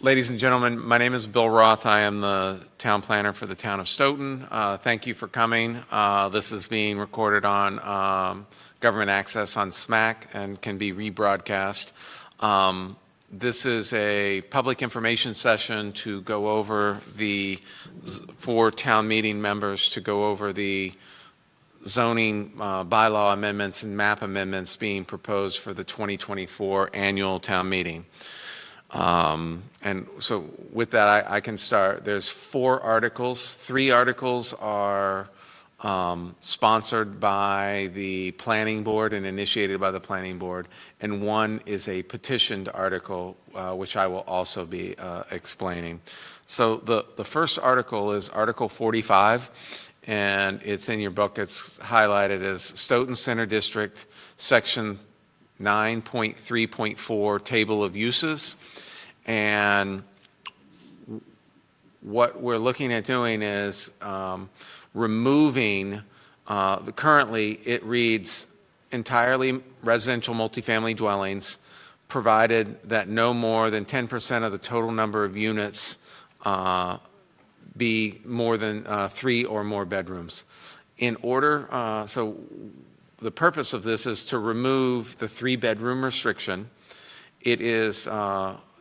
Ladies and gentlemen, my name is Bill Roth. I am the town planner for the town of Stoughton. Thank you for coming. This is being recorded on Government Access on SMAC and can be rebroadcast. This is a public information session to go over for town meeting members to go over the zoning bylaw amendments and map amendments being proposed for the 2024 annual town meeting. And so with that, I can start. There's 4 articles. 3 articles are sponsored by the planning board and initiated by the planning board, and 1 is a petitioned article, which I will also be explaining. So the first article is Article 45, and it's in your book. It's highlighted as Stoughton Center District, Section 9.3.4, Table of Uses. And what we're looking at doing is removing, currently it reads entirely residential multifamily dwellings, provided that no more than 10% of the total number of units be more than 3 or more bedrooms. In order, so the purpose of this is to remove the 3-bedroom restriction. It is,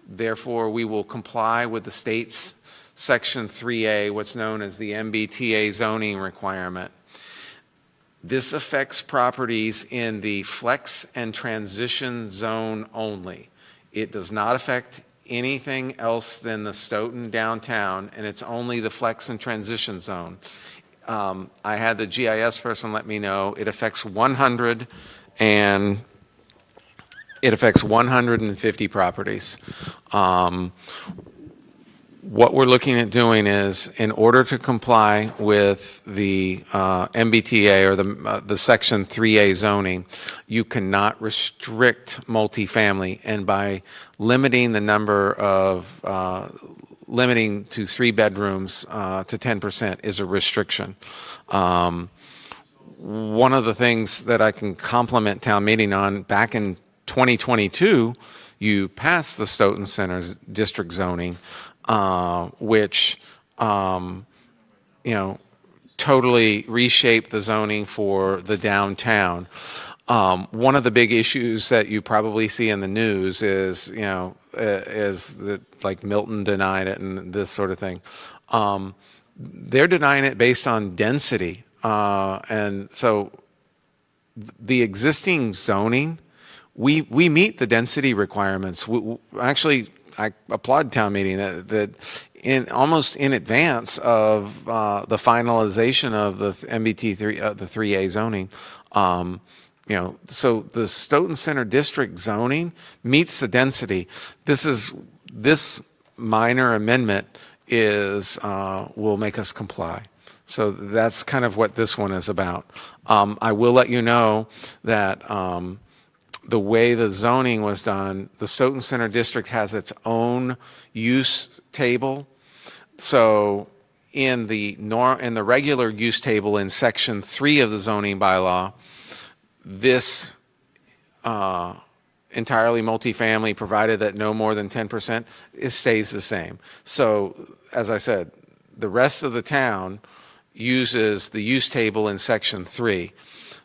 therefore, we will comply with the state's Section 3A, what's known as the MBTA zoning requirement. This affects properties in the flex and transition zone only. It does not affect anything else than the Stoughton downtown, and it's only the flex and transition zone. I had the GIS person let me know it affects 150 properties. What we're looking at doing is, in order to comply with the MBTA or the Section 3A zoning, you cannot restrict multifamily, and by limiting the number of limiting to 3 bedrooms to 10% is a restriction. One of the things that I can compliment town meeting on, back in 2022, you passed the Stoughton Center district zoning, which totally reshaped the zoning for the downtown. One of the big issues that you probably see in the news is that, like, Milton denied it and this sort of thing. They're denying it based on density, and so the existing zoning, we meet the density requirements. Actually, I applaud town meeting that almost in advance of the finalization of the MBT3, the 3A zoning, so the Stoughton Center District zoning meets the density. This minor amendment will make us comply. So that's kind of what this one is about. I will let you know that the way the zoning was done, the Stoughton Center District has its own use table. So in the regular use table in Section 3 of the zoning bylaw, this entirely multifamily, provided that no more than 10%, it stays the same. So, as I said, the rest of the town uses the use table in Section 3.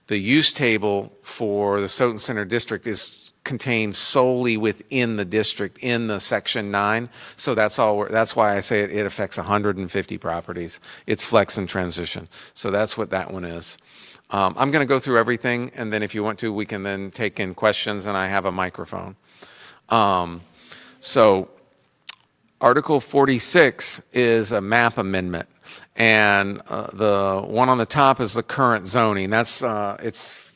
The use table for the Stoughton Center District is contained solely within the district in the Section 9. So that's why I say it affects 150 properties. It's flex and transition. So that's what that one is. I'm going to go through everything, and then if you want to, we can then take in questions, and I have a microphone. So Article 46 is a map amendment. And the one on the top is the current zoning. That's it's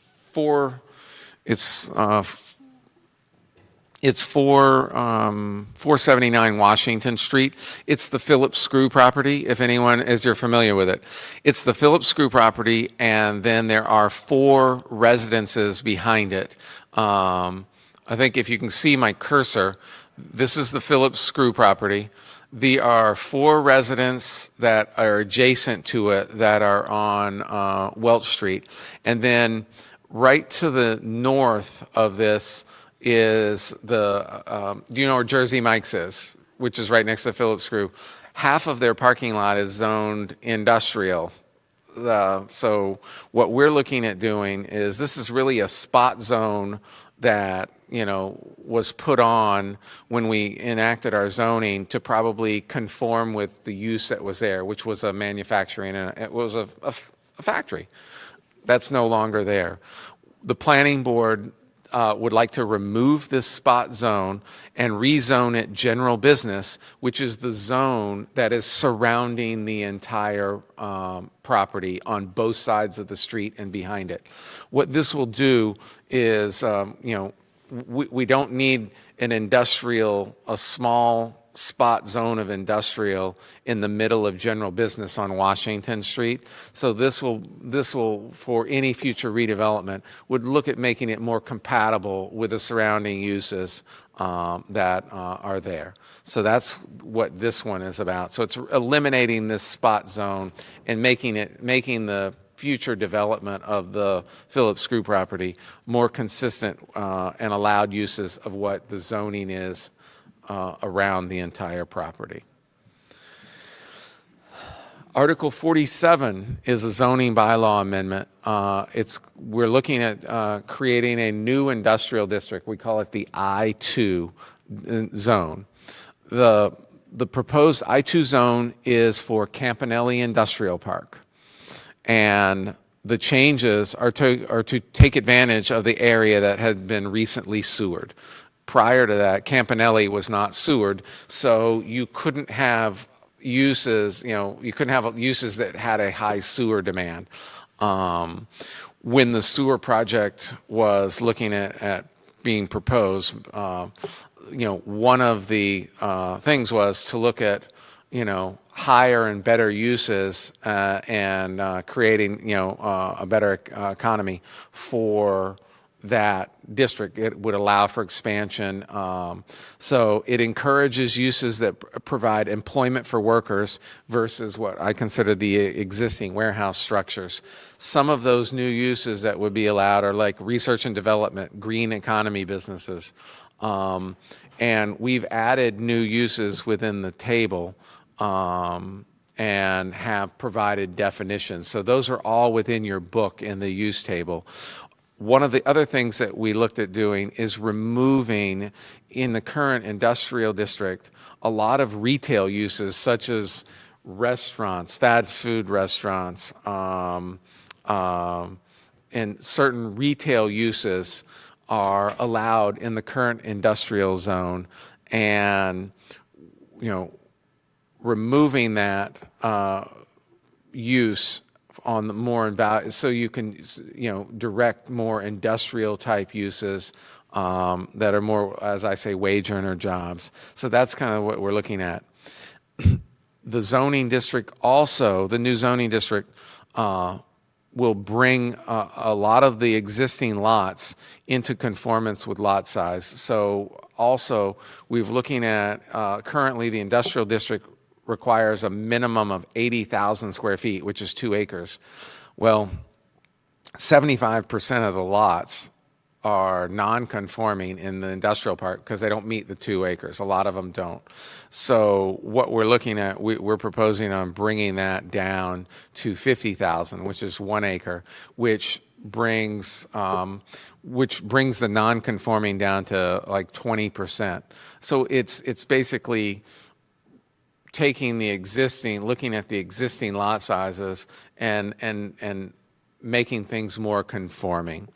479 Washington Street. It's the Phillips Screw property, if anyone you're familiar with it. It's the Phillips Screw property, and then there are 4 residences behind it. I think if you can see my cursor, this is the Phillips Screw property. There are 4 residents that are adjacent to it that are on Welch Street. And then right to the north of this is do you know where Jersey Mike's is? which is right next to Phillips Screw, half of their parking lot is zoned industrial. So what we're looking at doing is, this is really a spot zone that, was put on when we enacted our zoning to probably conform with the use that was there, which was a manufacturing, and it was a factory. That's no longer there. The planning board would like to remove this spot zone and rezone it general business, which is the zone that is surrounding the entire property on both sides of the street and behind it. What this will do is, we don't need a small spot zone of industrial in the middle of general business on Washington Street. So this will, for any future redevelopment, would look at making it more compatible with the surrounding uses that are there. So that's what this one is about. So it's eliminating this spot zone and making the future development of the Phillips Screw property more consistent and allowed uses of what the zoning is around the entire property. Article 47 is a zoning bylaw amendment. We're looking at creating a new industrial district. We call it the I-2 zone. The proposed I-2 zone is for Campanelli Industrial Park. And the changes are to take advantage of the area that had been recently sewered. Prior to that, Campanelli was not sewered, so you couldn't have uses, that had a high sewer demand. When the sewer project was looking at being proposed, one of the things was to look at, higher and better uses and creating, a better economy for that district. It would allow for expansion. So it encourages uses that provide employment for workers versus what I consider the existing warehouse structures. Some of those new uses that would be allowed are like research and development, green economy businesses. And we've added new uses within the table and have provided definitions. So those are all within your book in the use table. One of the other things that we looked at doing is removing, in the current industrial district, a lot of retail uses such as restaurants, fast food restaurants, and certain retail uses are allowed in the current industrial zone, and removing that use on the more about, so you can direct more industrial type uses that are more, as I say, wage earner jobs. So that's kind of what we're looking at. The zoning district also, the new zoning district will bring a lot of the existing lots into conformance with lot size. So also, we're looking at currently the industrial district requires a minimum of 80,000 square feet, which is 2 acres. Well, 75% of the lots are non-conforming in the industrial park because they don't meet the 2 acres. A lot of them don't. So what we're looking at, we're proposing on bringing that down to 50,000, which is 1 acre, which brings the non-conforming down to like 20%. So it's basically taking looking at the existing lot sizes and making things more conforming.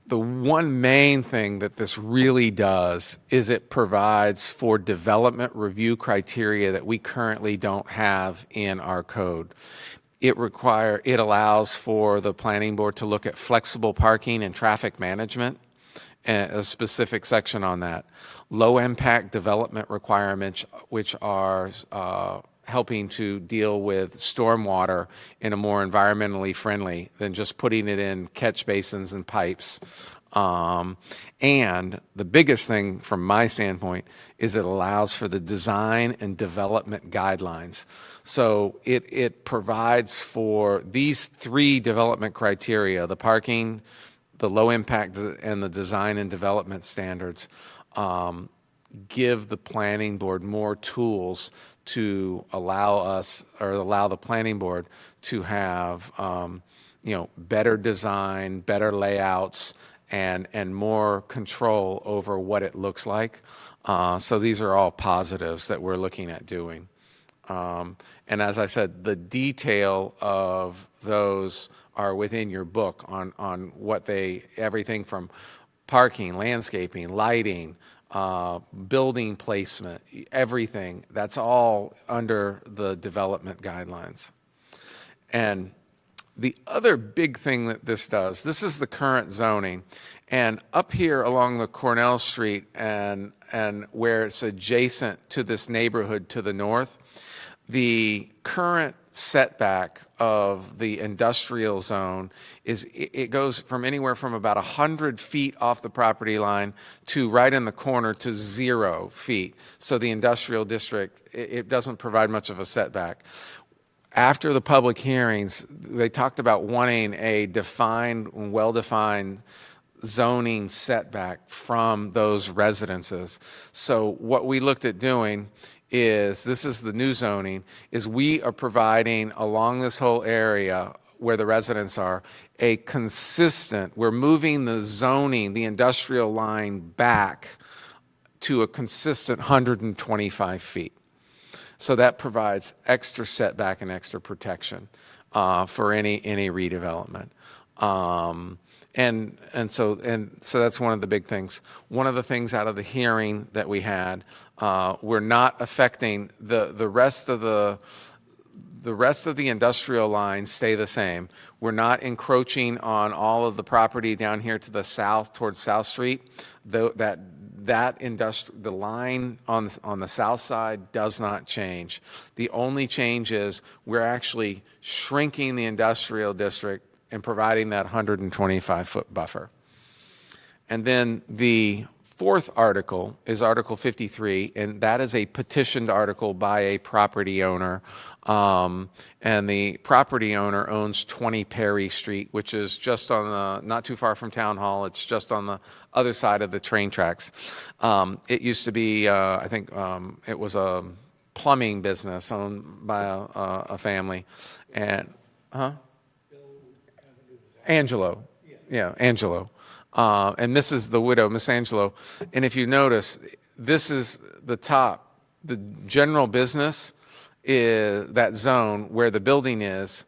The one main thing that this really does is it provides for development review criteria that we currently don't have in our code. It allows for the planning board to look at flexible parking and traffic management, and a specific section on that. Low impact development requirements, which are helping to deal with stormwater in a more environmentally friendly than just putting it in catch basins and pipes. And the biggest thing from my standpoint is it allows for the design and development guidelines. So it provides for these 3 development criteria: the parking, the low impact, and the design and development standards. give the planning board more tools to allow the planning board to have, better design, better layouts, and more control over what it looks like. So these are all positives that we're looking at doing. And as I said, the detail of those are within your book on what everything from parking, landscaping, lighting, building placement, everything. That's all under the development guidelines. And the other big thing that this does, this is the current zoning. And up here along the Cornell Street and where it's adjacent to this neighborhood to the north, the current setback of the industrial zone it goes from anywhere from about 100 feet off the property line to right in the corner to 0 feet. So the industrial district, it doesn't provide much of a setback. After the public hearings, they talked about wanting a defined, well-defined zoning setback from those residences. So what we looked at doing is, this is the new zoning, is we are providing along this whole area where the residents are, we're moving the zoning, the industrial line back to a consistent 125 feet. So that provides extra setback and extra protection for any redevelopment. And so that's one of the big things. One of the things out of the hearing that we had, we're not affecting the rest of the industrial lines stay the same. We're not encroaching on all of the property down here to the south towards South Street. The line on the south side does not change. The only change is we're actually shrinking the industrial district and providing that 125-foot buffer. And then the fourth article is Article 53, and that is a petitioned article by a property owner. And the property owner owns 20 Perry Street, which is just not too far from Town Hall. It's just on the other side of the train tracks. It used to be, it was a plumbing business owned by a family. And, Angelo. Yeah, Angelo. And this is the widow, Miss Angelo. And if you notice, this is the top. The general business is that zone where the building is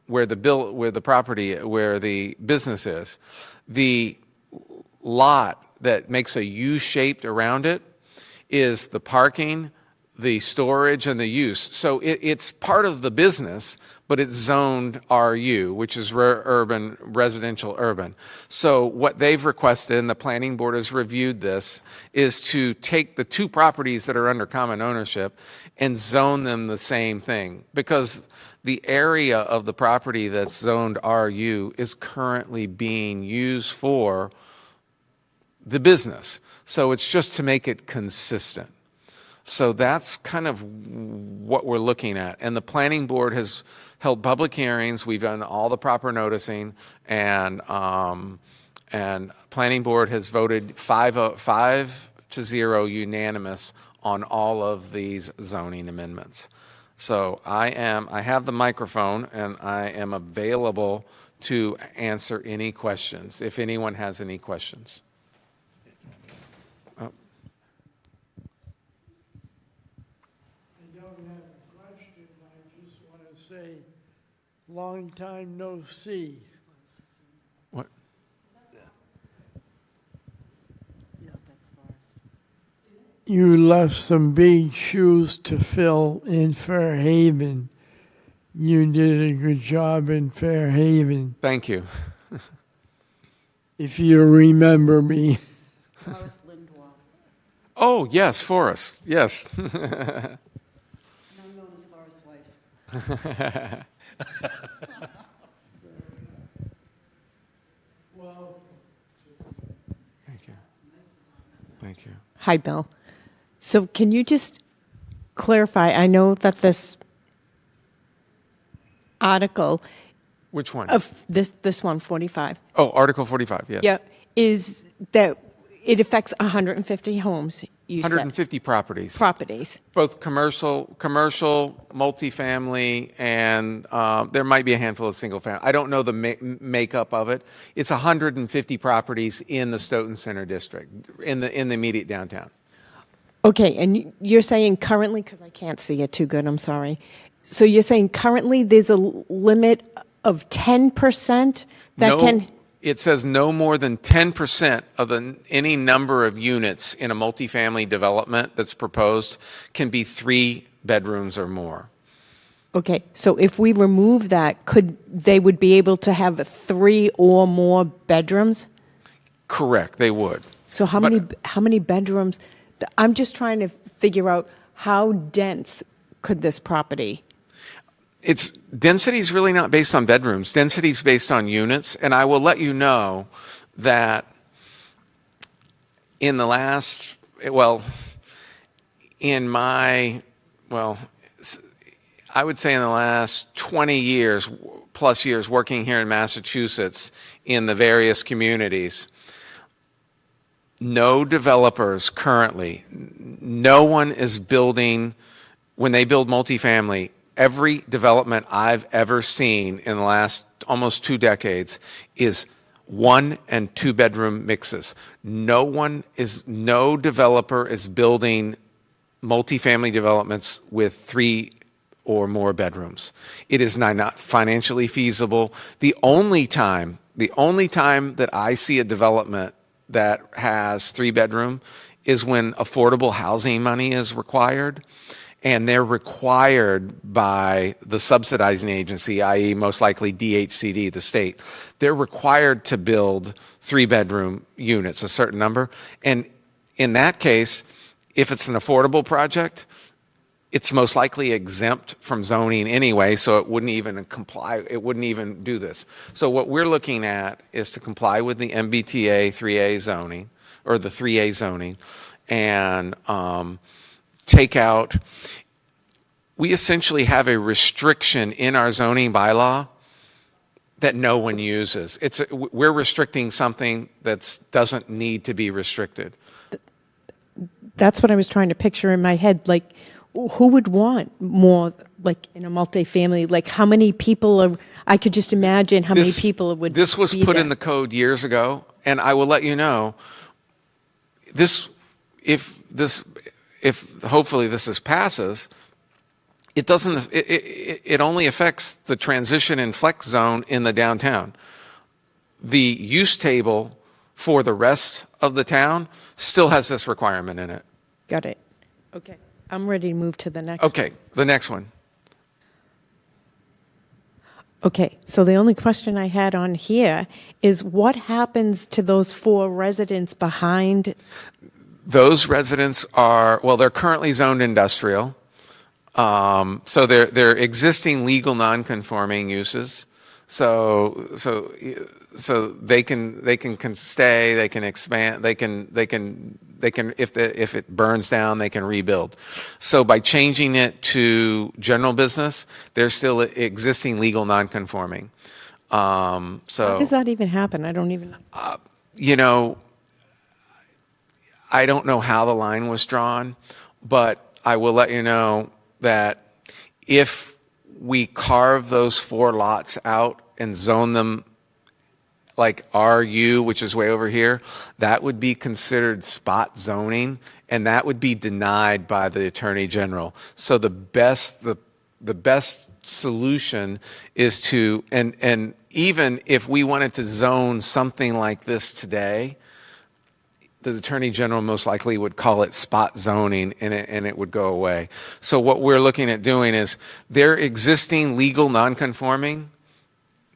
where the business is. The lot that makes a U-shaped around it is the parking, the storage, and the use. So it's part of the business, but it's zoned RU, which is residential urban. So what they've requested, and the planning board has reviewed this, is to take the two properties that are under common ownership and zone them the same thing, because the area of the property that's zoned RU is currently being used for the business. So it's just to make it consistent. So that's kind of what we're looking at. And the planning board has held public hearings. We've done all the proper noticing, and planning board has voted 5-0 unanimous on all of these zoning amendments. So I have the microphone, and I am available to answer any questions, if anyone has any questions. Say, long time no see. What? No, that's Forrest. You left some big shoes to fill in Fairhaven. You did a good job in Fairhaven. Thank you. If you remember me. Forrest Lindwall. Oh, yes, Forrest. Yes. Now known as Forrest's wife. Thank you. Thank you. Hi, Bill. So can you just clarify? I know that this article Which one? of this one, 45. Oh, Article 45, yes. Yeah, is that it affects 150 homes, you said, 150 properties. properties. Both commercial, multifamily, and there might be a handful of single family. I don't know the makeup of it. It's 150 properties in the Stoughton Center District, in the immediate downtown. Okay, and you're saying currently, because I can't see it too good, I'm sorry. So you're saying currently there's a limit of 10% that No, can, it says no more than 10% of any number of units in a multifamily development that's proposed can be 3 bedrooms or more. okay, so if we remove that, they would be able to have 3 or more bedrooms? Correct, they would. So how many bedrooms? I'm just trying to figure out how dense could this property? Density is really not based on bedrooms. Density is based on units. And I will let you know that in the last, I would say in the last 20 years, plus years working here in Massachusetts in the various communities, no developers currently, no one is building, when they build multifamily, every development I've ever seen in the last almost 2 decades is 1 and 2 bedroom mixes. No developer is building multifamily developments with 3 or more bedrooms. It is not financially feasible. The only time that I see a development that has 3 bedroom is when affordable housing money is required. And they're required by the subsidizing agency, i.e. most likely DHCD, the state. They're required to build 3-bedroom units, a certain number. And in that case, if it's an affordable project, it's most likely exempt from zoning anyway, so it wouldn't even comply, it wouldn't even do this. So what we're looking at is to comply with the MBTA 3A zoning, or the 3A zoning, and take out, we essentially have a restriction in our zoning bylaw that no one uses. We're restricting something that doesn't need to be restricted. That's what I was trying to picture in my head. Like, who would want more, like, in a multifamily? Like, how many people are, I could just imagine how many people would be This was put there. in the code years ago, and I will let you know, if hopefully this passes, it only affects the transition and flex zone in the downtown. The use table for the rest of the town still has this requirement in it. Got it. Okay. I'm ready to move to the next. Okay, the next one. Okay, so the only question I had on here is what happens to those 4 residents behind? Those residents they're currently zoned industrial. So they're existing legal non-conforming uses. So they can stay, they can expand, they can if it burns down, they can rebuild. So by changing it to general business, they're still existing legal non-conforming. How does that even happen? I don't even know. I don't know how the line was drawn, but I will let you know that if we carve those 4 lots out and zone them like RU, which is way over here, that would be considered spot zoning, and that would be denied by the Attorney General. So the best solution is to, and even if we wanted to zone something like this today, the Attorney General most likely would call it spot zoning, and it would go away. So what we're looking at doing is their existing legal non-conforming,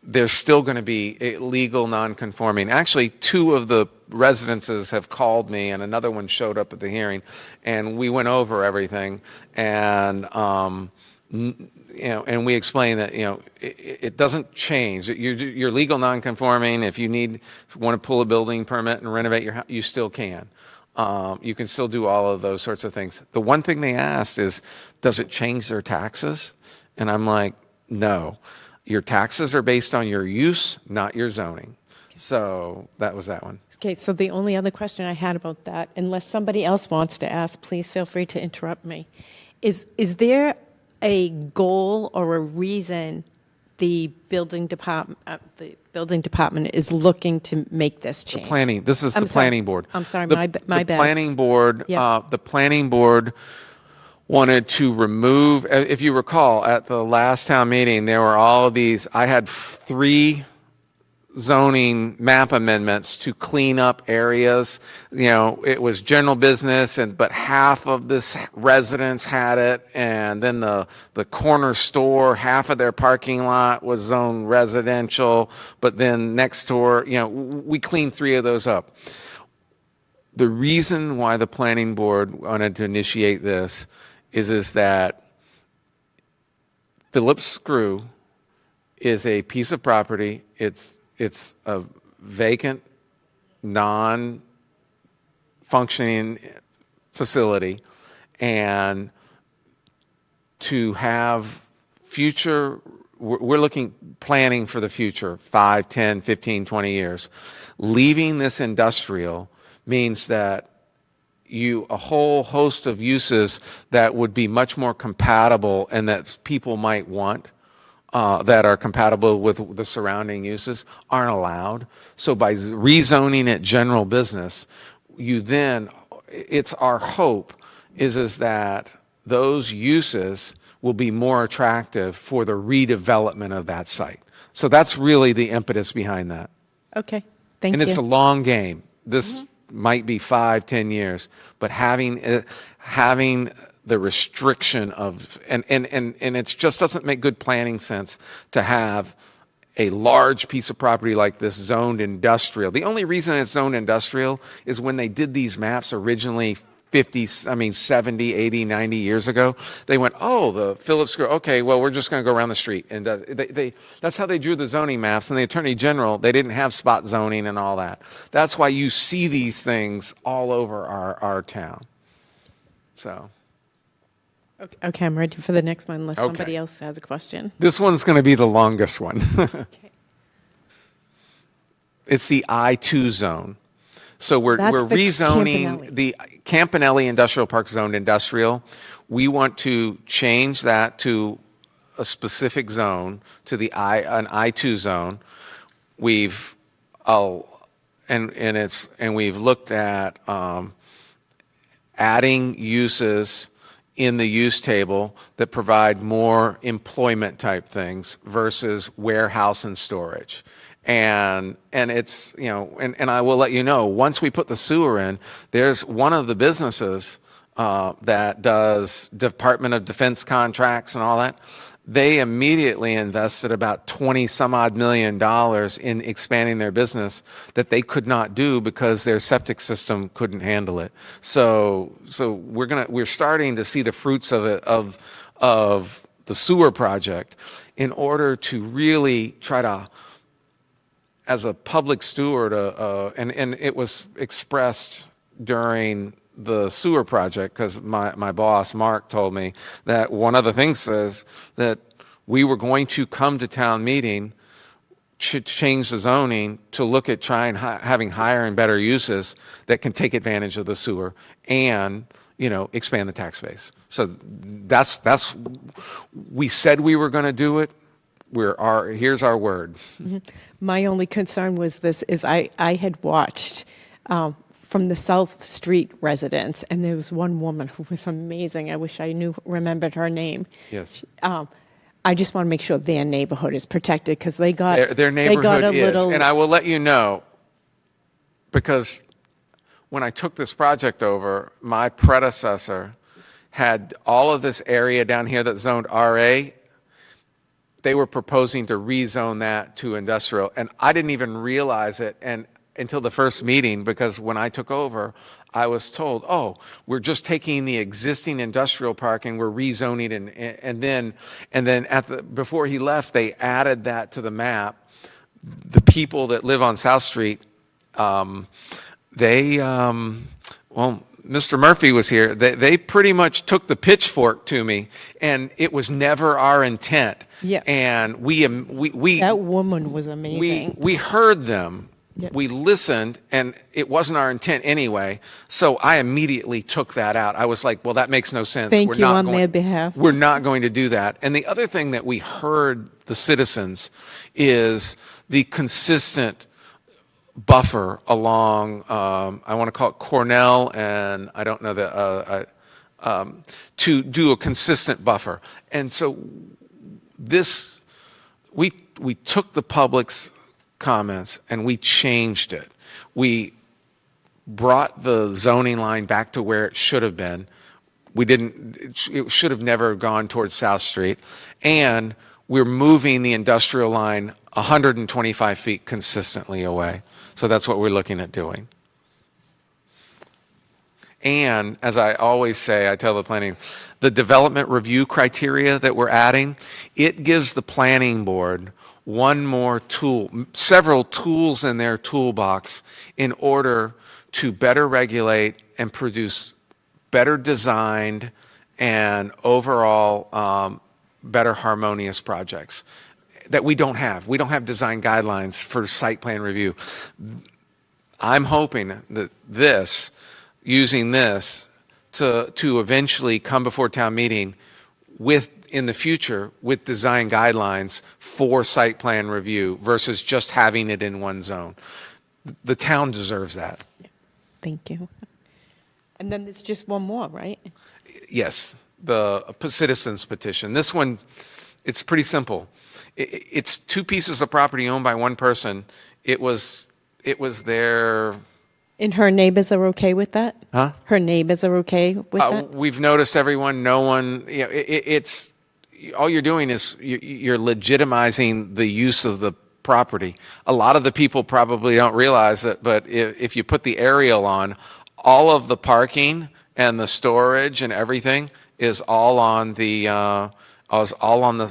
there's still going to be a legal non-conforming. Actually, 2 of the residences have called me, and another one showed up at the hearing, and we went over everything, and and we explained that it doesn't change. You're legal non-conforming. If you want to pull a building permit and renovate your house, you still can. You can still do all of those sorts of things. The one thing they asked is, does it change their taxes? And I'm like, no. Your taxes are based on your use, not your zoning. So that was that one. Okay, so the only other question I had about that, unless somebody else wants to ask, please feel free to interrupt me. Is there a goal or a reason the building department is looking to make this change? Planning, this is I'm the sorry. planning board. I'm sorry, The- my The bad. planning board, Yeah. the planning board wanted to remove, if you recall, at the last town meeting, there were all of these, I had 3 zoning map amendments to clean up areas. You know, it was general business, but half of this residents had it, and then the corner store, half of their parking lot was zoned residential, but then next door, you know, we cleaned 3 of those up. The reason why the planning board wanted to initiate this is that Phillips Screw is a piece of property. It's a vacant, non-functioning facility, and to have future, we're looking, planning for the future, 5, 10, 15, 20 years. Leaving this industrial means that a whole host of uses that would be much more compatible and that people might want, that are compatible with the surrounding uses, aren't allowed. So by rezoning it general business, it's our hope is that those uses will be more attractive for the redevelopment of that site. So that's really the impetus behind that. Okay, thank And you. it's a long game. This might be 5, 10 years, but having the restriction of, and it just doesn't make good planning sense to have a large piece of property like this zoned industrial. The only reason it's zoned industrial is when they did these maps originally 70, 80, 90 years ago, they went, oh, the Phillips Screw, okay, well, we're just going to go around the street. And that's how they drew the zoning maps. And the Attorney General, they didn't have spot zoning and all that. That's why you see these things all over our town. So Okay, I'm ready for the next one unless Okay. somebody else has a question. this one's going to be the longest one. Okay. It's the I-2 zone. So we're That's for rezoning Campanelli. the Campanelli Industrial Park zoned industrial. We want to change that to a specific zone, to an I-2 zone. We've we've looked at adding uses in the use table that provide more employment type things versus warehouse and storage. And it's, you know, and I will let you know, once we put the sewer in, there's one of the businesses that does Department of Defense contracts and all that. They immediately invested about 20 some odd million dollars in expanding their business that they could not do because their septic system couldn't handle it. So we're starting to see the fruits of it, of the sewer project, in order to really try to, as a public steward, and it was expressed during the sewer project, because my boss, Mark, told me that one of the things says that we were going to come to town meeting to change the zoning to look at trying having higher and better uses that can take advantage of the sewer and, you know, expand the tax base. So that's we said we were going to do it. Here's our word. My only concern was this, is I had watched from the South Street residents, and there was one woman who was amazing. I wish I remembered her name. Yes. I just want to make sure their neighborhood is protected because they got Their neighborhood they got a is, little. and I will let you know, because when I took this project over, my predecessor had all of this area down here that's zoned RA. They were proposing to rezone that to industrial, and I didn't even realize it until the first meeting, because when I took over, I was told, oh, we're just taking the existing industrial park and we're rezoning it, and then before he left, they added that to the map. The people that live on South Street, Mr. Murphy was here. They pretty much took the pitchfork to me, and it was never our intent. Yeah. And we that woman was amazing. we heard them, Yep. We listened, and it wasn't our intent anyway, so I immediately took that out. I was like, well, that makes no sense. Thank We're you not on going- their behalf. We're not going to do that. And the other thing that we heard the citizens is the consistent buffer along, I want to call it Cornell, and I don't know to do a consistent buffer. And so this, we took the public's comments and we changed it. We brought the zoning line back to where it should have been. It should have never gone towards South Street. And we're moving the industrial line 125 feet consistently away. So that's what we're looking at doing. And as I always say, I tell the planning, the development review criteria that we're adding, it gives the planning board one more tool, several tools in their toolbox in order to better regulate and produce better designed and overall better harmonious projects that we don't have. We don't have design guidelines for site plan review. I'm hoping that using this to eventually come before town meeting in the future with design guidelines for site plan review versus just having it in one zone. The town deserves that. Thank you. And then there's just one more, right? Yes, the citizens petition. This one, it's pretty simple. It's two pieces of property owned by one person. It was their. And her neighbors are okay with that? Huh? Her neighbors are okay with that? We've noticed everyone, no one, it's, all you're doing is you're legitimizing the use of the property. A lot of the people probably don't realize it, but if you put the aerial on, all of the parking and the storage and everything is all on the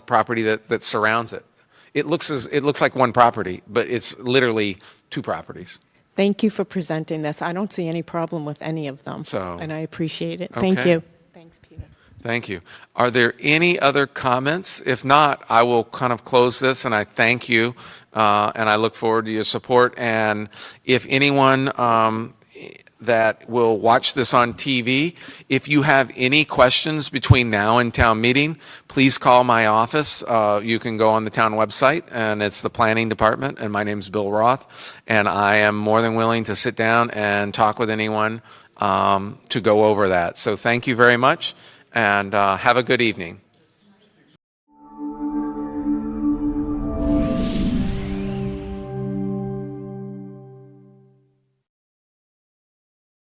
property that surrounds it. It looks like one property, but it's literally two properties. Thank you for presenting this. I don't see any problem with any of them. And I appreciate it. Thank Okay. you. Thanks, Peter. Thank you. Are there any other comments? If not, I will kind of close this, and I thank you, and I look forward to your support. And if anyone that will watch this on TV, if you have any questions between now and town meeting, please call my office. You can go on the town website, and it's the planning department, and my name's Bill Roth, and I am more than willing to sit down and talk with anyone to go over that. So thank you very much, and have a good evening.